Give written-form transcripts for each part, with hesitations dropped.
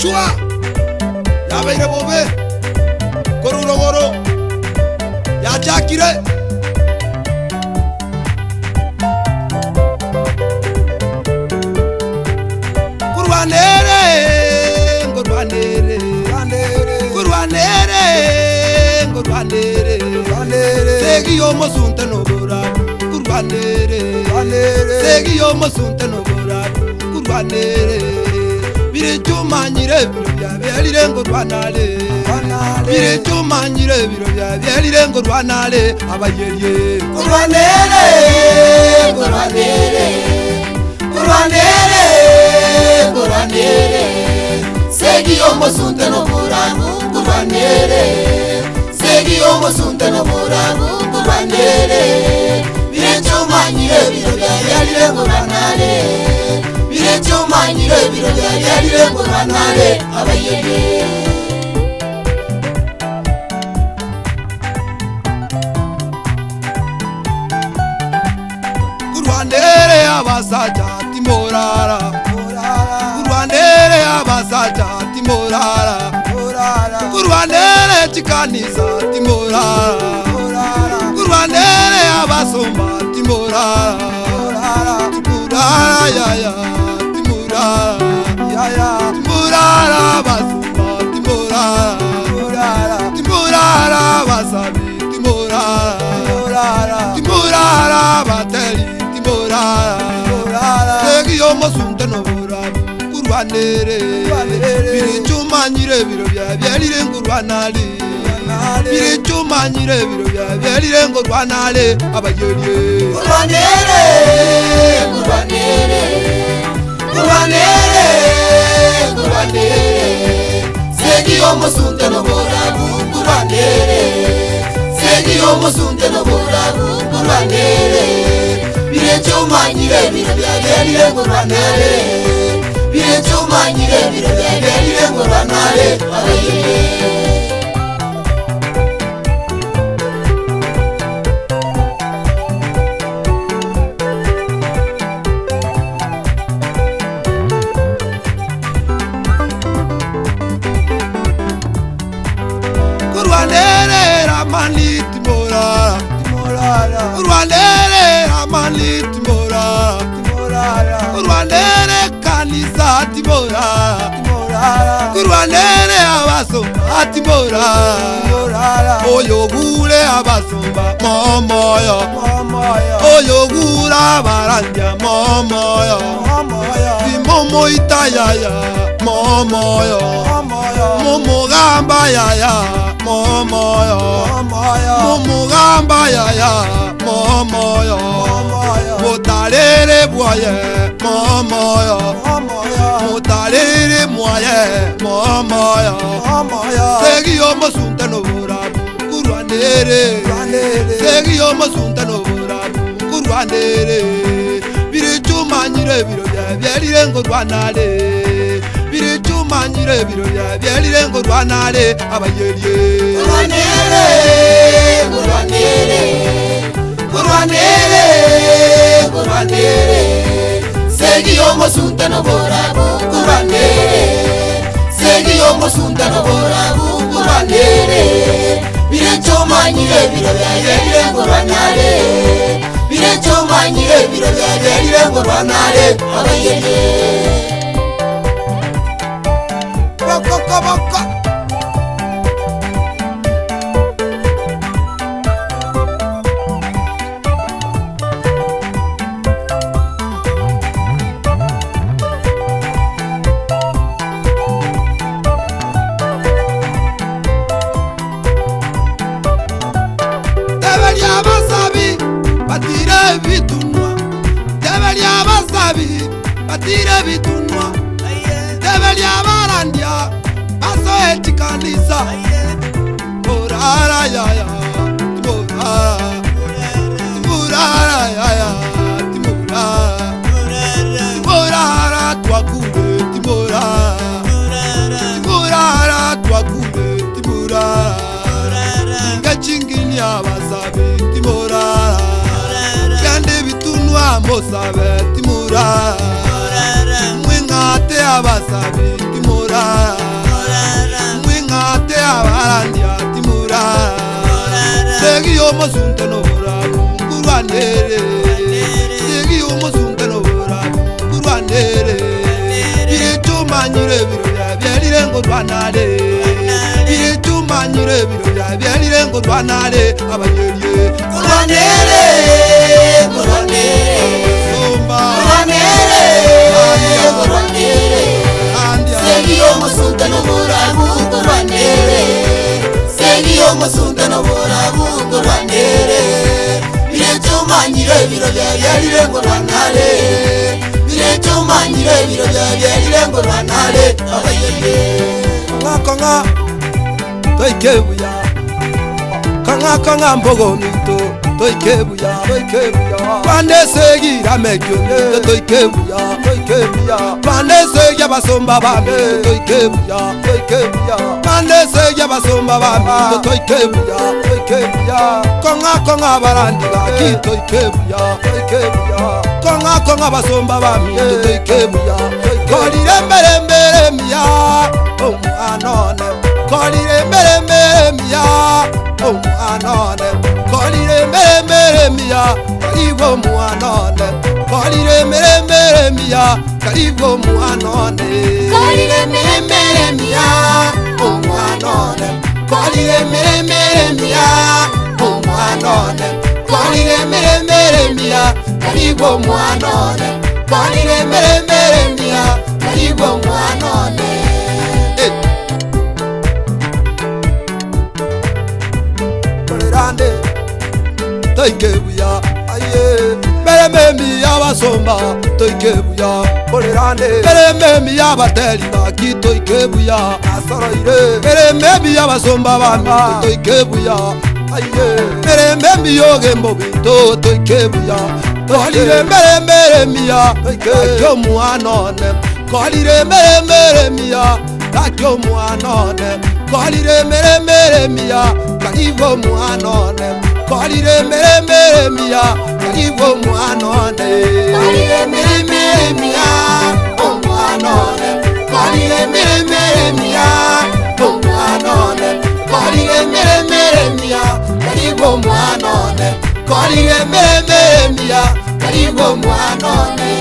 shua yabaire bobe korurogoro yajakire kurwanere ngorwanere kurwanere ngorwanere segi yo mosunte no bora kurwanere segi yo mosunte no bora kurwanere bire chumanyire biro bya byalire ngorwanale bire chumanyire biro bya byalire ngorwanale abayerye kurwanere kurwanere kurwanere kurwanere segi yo mosunte no bora kurwanere segi yo mosunte no bora kurwanere bire chumanyire biro bya byalire ngorwanale bire chumanyire biro bya byalire ngorwanale abayerye kurwanere abasaja timorara kurwanere abasaja timorara kurwanere chikanisa timorara kurwanere abasomba timorara timurara yaya timurara timurara basomba timorara timurara basabi timorara timurara bateli timorara segi yo mosunte no bora kurwanere biri chumanyire biro bya byalire ngurwanale biri chumanyire biro bya byalire ngurwanale abayerye kurwanere kurwanere kurwanere kurwanere segi yo mosunte no bora kurwanere segi yo mosunte no bora kurwanere bire chumanyire biro bya byalire ngurwanale bire chumanyire biro bya byalire ngurwanale abayerye kurwanere ramani timorara kurwanere ramani timorara kurwanere kanisa timorara kurwanere abasomba timorara oyogure abasomba momoyo oyogura abaranja momoyo imomo itayaya momoyo momugamba yaya momoyo momugamba yaya momoyo mutalere bwaye momoyo mutalere mwaye momoyo segi yo mosunte no bora kurwanere segi yo mosunte no bora kurwanere bire chumanyire biro bya byalire ngorwanale bire chumanyire biro bya byalire ngorwanale abayerye kurwanere kurwanere kurwanere kurwanere segi yo mosunte no bora kurwanere segi yo mosunte no bora kurwanere bire chumanyire biro bya byalire ngorwanale bire chumanyire biro bya byalire ngorwanale abayerye boko debelia basabi batire bitunwa debelia basabi batire bitunwa debelia barandia baso etikanisa morara yaya timurara yaya timurara twakure timurara twakure timurara ngachingini abasabe timurara kandi bitunwa mosabe timurara mwingate abasabe timurara umusunte no burabu kurwanere segi umusunte no burabu kurwanere biretumanyire biro byalire ngo rwanare biretumanyire biro byalire ngo rwanare abanyeriye kurwanere kurwanere somba kurwanere kurwanere segi umusunte no burabu kurwanere segi umusunte no burabu kurwanere biretumanyire biro byalire ngo rwanare biretumanyire biro byalire ngo rwanare abayeye konga toikebuya konga mbogo mito toikebuya bandesegira mekyo toikebuya bandesegira basomba bame toikebuya bandesegira basomba bame toikebuya konga barandi baki toikebuya konga basomba bame toikebuya kolire mbere miya anone kolire mbere miya anone kolire mbere miya karibu anone kolire mbere miya karibu anone kolire mbere miya anone kolire mbere miya anone kolire mbere miya karibu anone kolire mbere miya karibu anone toikebuya aye berememi yabasomba toikebuya kolerande berememi yabateli baki toikebuya asoroire berememi yabasomba bami toikebuya aye berememi yogembo bito toikebuya kolire berememiya kakyo muanone kolire berememiya kakyo muanone kolire berememiya karibo muanone kolire meremiya karibu muanone kolire meremiya muanone kolire meremiya muanone kolire meremiya karibu muanone kolire meremiya karibu muanone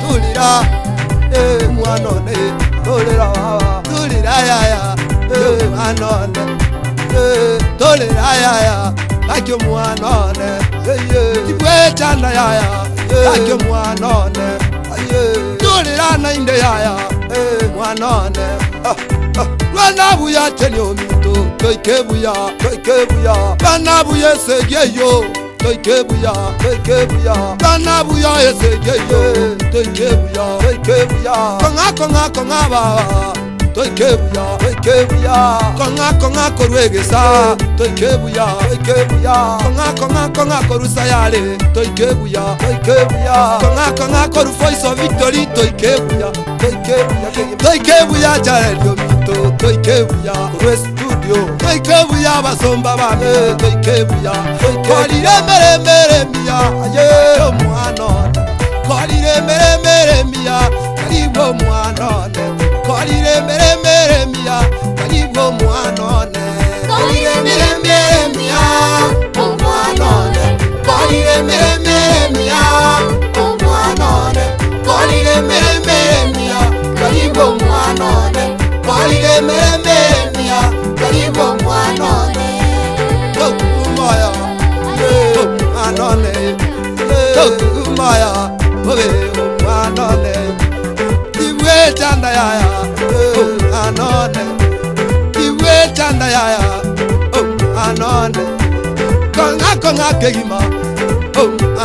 tulira muanone tulira ya muanone tolera yaya kakyo muanone kibwe chana yaya kakyo muanone tolera na inde yaya muanone lwanabuya teni omito toikebuya lwanabuya esegeyo toikebuya lwanabuya esegeyo toikebuya konga baba toikebuya konga korwegesa toikebuya konga korusayale toikebuya konga koru voice of victory toikebuya charelio mito toikebuya korwe studio toikebuya basomba bame toikebuya kolire meremere miya aye muanone kolire meremere miya karibu muanone kolire meremere miya karibu muanone kolire meremere miya muanone kolire meremere miya muanone kolire meremere miya karibu muanone kolire meremere miya karibu muanone tokumaya muanone tokumaya muanone iwe chanda yaya anone iwe chanda yaya anone konga kegima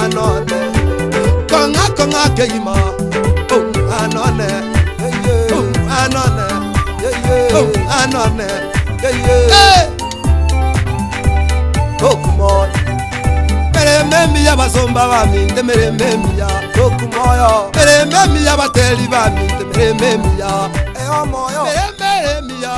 anone konga kegima anone anone tokumoya merememi yabasomba bami ndemerememiya tokumoya merememi yabateli bami ndemerememiya eyomoyo merememiya